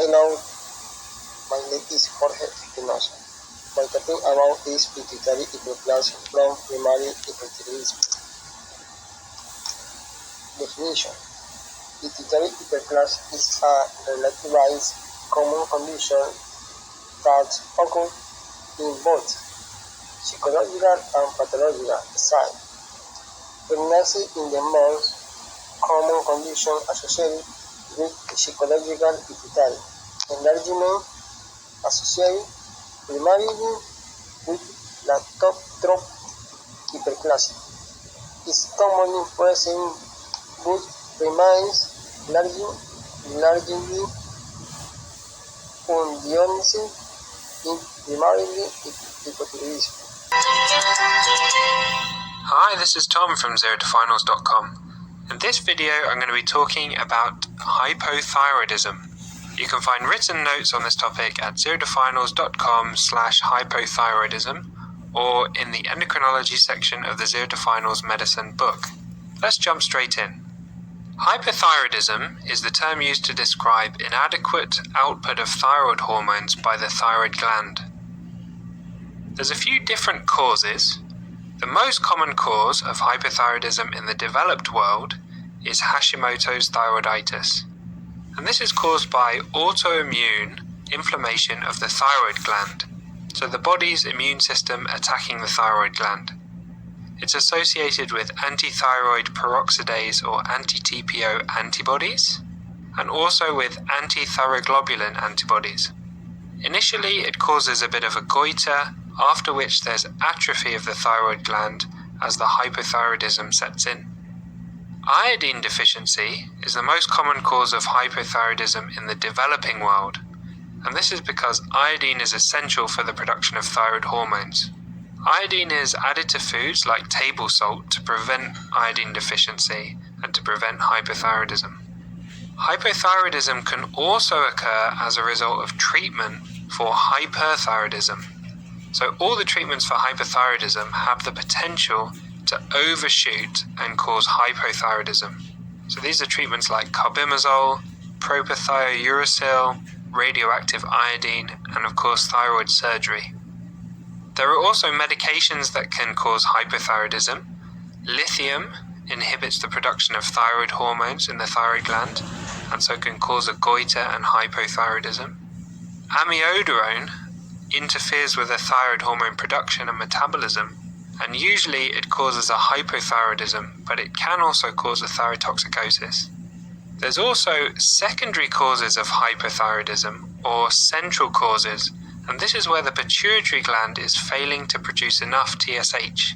Hello, my name is Jorge Espinosa. My topic about is pituitary hyperplasia from primary hypothyroidism. Definition: Pituitary hyperplasia is a relatively common condition that occurs in both psychological and pathological side. Pregnancy is the most common condition associated with psychological pituitary enlargement associated primarily with lactotropic hyperplasia. It's commonly present but remains largely undiagnosed in primarily hypothyroidism. Hi, this is Tom from ZeroToFinals.com. In this video, I'm going to be talking about hypothyroidism. You can find written notes on this topic at ZeroToFinals.com/hypothyroidism or in the endocrinology section of the Zero to Finals medicine book. Let's jump straight in. Hypothyroidism is the term used to describe inadequate output of thyroid hormones by the thyroid gland. There's a few different causes. The most common cause of hypothyroidism in the developed world is Hashimoto's thyroiditis, and this is caused by autoimmune inflammation of the thyroid gland, so the body's immune system attacking the thyroid gland. It's associated with antithyroid peroxidase or anti-TPO antibodies, and also with antithyroglobulin antibodies. Initially, it causes a bit of a goiter, after which there's atrophy of the thyroid gland as the hypothyroidism sets in. Iodine deficiency is the most common cause of hypothyroidism in the developing world, and this is because iodine is essential for the production of thyroid hormones. Iodine is added to foods like table salt to prevent iodine deficiency and to prevent hypothyroidism. Hypothyroidism can also occur as a result of treatment for hyperthyroidism. So all the treatments for hypothyroidism have the potential to overshoot and cause hypothyroidism. So these are treatments like carbimazole, propylthiouracil, radioactive iodine, and of course thyroid surgery. There are also medications that can cause hypothyroidism. Lithium inhibits the production of thyroid hormones in the thyroid gland, and so can cause a goiter and hypothyroidism. Amiodarone interferes with the thyroid hormone production and metabolism, and usually it causes a hypothyroidism, but it can also cause a thyrotoxicosis. There's also secondary causes of hypothyroidism, or central causes, and this is where the pituitary gland is failing to produce enough TSH.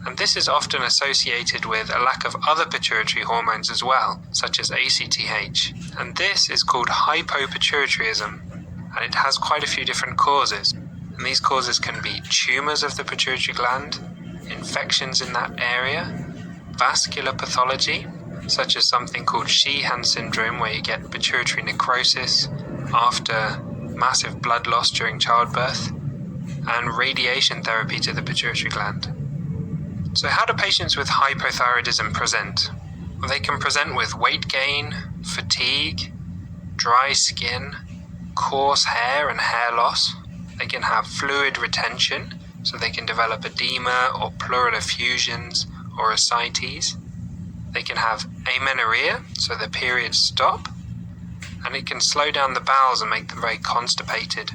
And this is often associated with a lack of other pituitary hormones as well, such as ACTH. And this is called hypopituitarism, and it has quite a few different causes. And these causes can be tumors of the pituitary gland, infections in that area, vascular pathology, such as something called Sheehan syndrome, where you get pituitary necrosis after massive blood loss during childbirth, and radiation therapy to the pituitary gland. So how do patients with hypothyroidism present? Well, they can present with weight gain, fatigue, dry skin, coarse hair and hair loss. They can have fluid retention, so they can develop edema or pleural effusions or ascites. They can have amenorrhea, so their periods stop, and it can slow down the bowels and make them very constipated.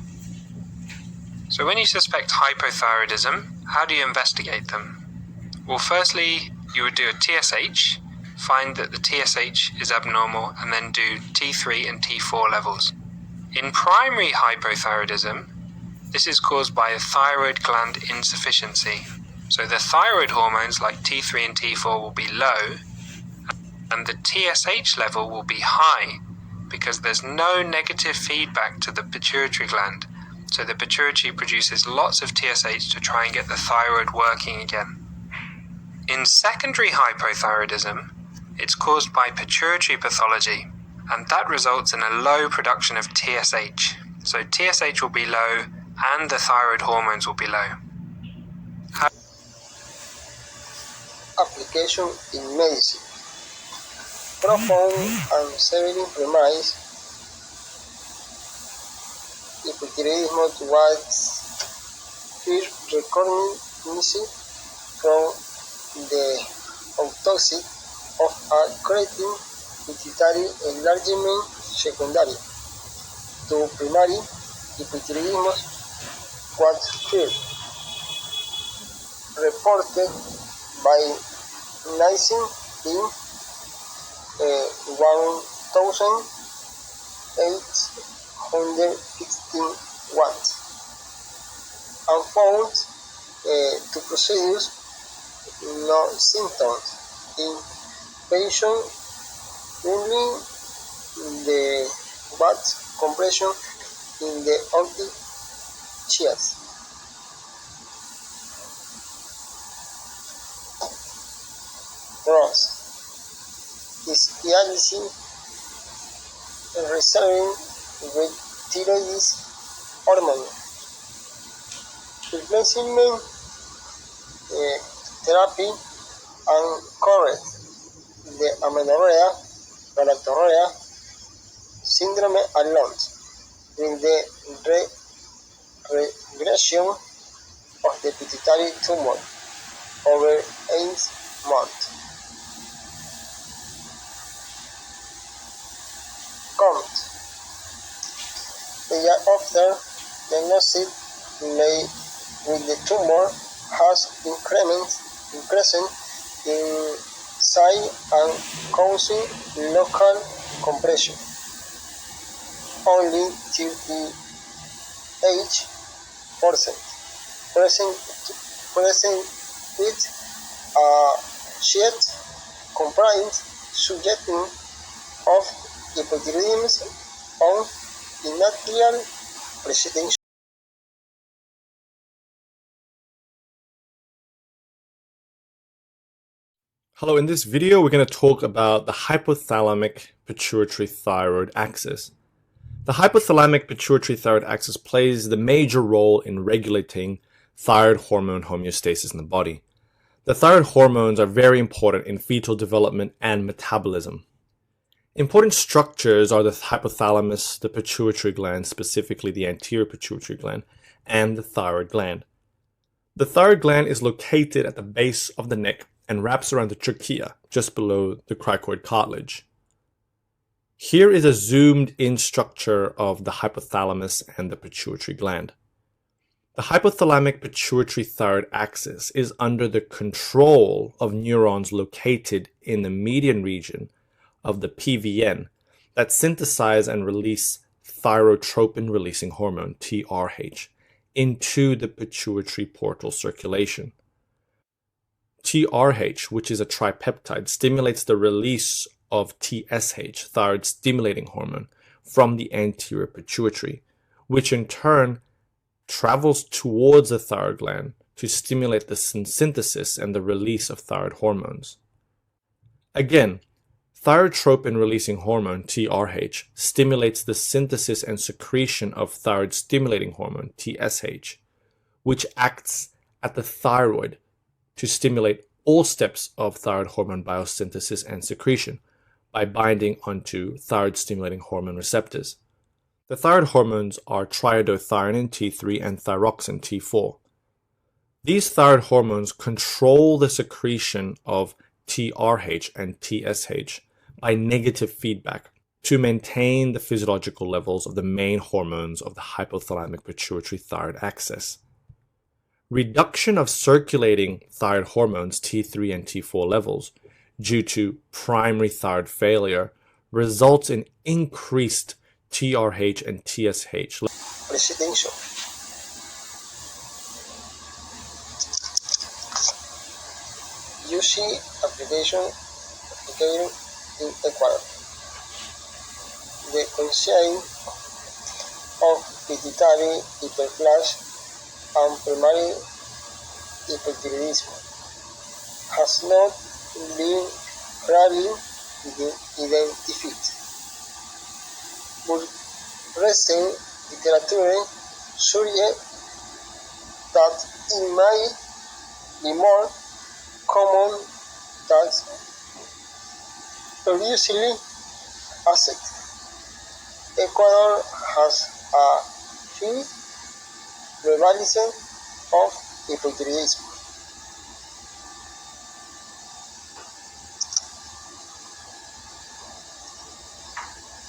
So when you suspect hypothyroidism, how do you investigate them? Well, firstly, you would do a TSH, find that the TSH is abnormal, and then do T3 and T4 levels. In primary hypothyroidism, this is caused by a thyroid gland insufficiency. So the thyroid hormones like T3 and T4 will be low, and the TSH level will be high because there's no negative feedback to the pituitary gland. So the pituitary produces lots of TSH to try and get the thyroid working again. In secondary hypothyroidism, it's caused by pituitary pathology, and that results in a low production of TSH. So TSH will be low and the thyroid hormones will be low. Application in medicine. Profound and severely premise hypothyroidism was first recognized from the autopsy of a creatine pituitary enlargement secondary to primary hypothyroidism was first reported by Nielsen in 1861 and found to produce no symptoms in patients only the bad compression in the empty chest. Ross is dialysis resolving with thyroid hormone replacement therapy and correct the amenorrhea, galactorrhea syndrome alone in the regression of the pituitary tumor over 8 months. Comment. The year after diagnosis made with the tumor has increased in size and causing local compression. Only 38% present with a shared complaint suggesting of hypothyroidism on initial presentation. Hello, in this video we're going to talk about the hypothalamic pituitary thyroid axis. The hypothalamic pituitary thyroid axis plays the major role in regulating thyroid hormone homeostasis in the body. The thyroid hormones are very important in fetal development and metabolism. Important structures are the hypothalamus, the pituitary gland, specifically the anterior pituitary gland, and the thyroid gland. The thyroid gland is located at the base of the neck and wraps around the trachea, just below the cricoid cartilage. Here is a zoomed-in structure of the hypothalamus and the pituitary gland. The hypothalamic pituitary thyroid axis is under the control of neurons located in the median region of the PVN that synthesize and release thyrotropin-releasing hormone, TRH, into the pituitary portal circulation. TRH, which is a tripeptide, stimulates the release of TSH, thyroid stimulating hormone, from the anterior pituitary, which in turn travels towards the thyroid gland to stimulate the synthesis and the release of thyroid hormones. Again, thyrotropin releasing hormone, TRH, stimulates the synthesis and secretion of thyroid stimulating hormone, TSH, which acts at the thyroid to stimulate all steps of thyroid hormone biosynthesis and secretion by binding onto thyroid stimulating hormone receptors. The thyroid hormones are triiodothyronine T3 and thyroxine T4. These thyroid hormones control the secretion of TRH and TSH by negative feedback to maintain the physiological levels of the main hormones of the hypothalamic pituitary thyroid axis. Reduction of circulating thyroid hormones T3 and T4 levels due to primary thyroid failure results in increased TRH and TSH. Presidential. UC application in Ecuador. The concept of pituitary hyperplasia and primary hypothyroidism has not been clearly identified, but recent literature suggests that it might be more common than previously accepted. Ecuador has a high prevalence of hypothyroidism.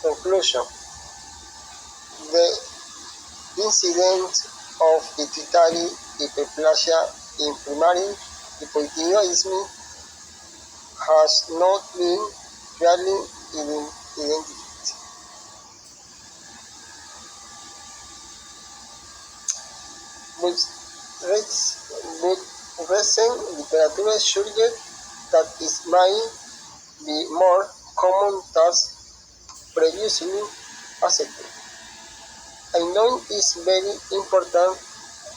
Conclusion: the incidence of pituitary hyperplasia in primary hypothyroidism has not been clearly identified. But recent literature suggests that it might be more common than previously accepted. I know it's very important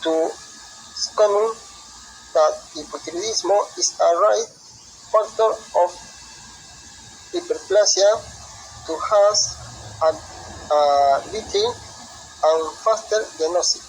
to comment that hypothyroidism is a right factor of hyperplasia to have a detailed and faster diagnosis.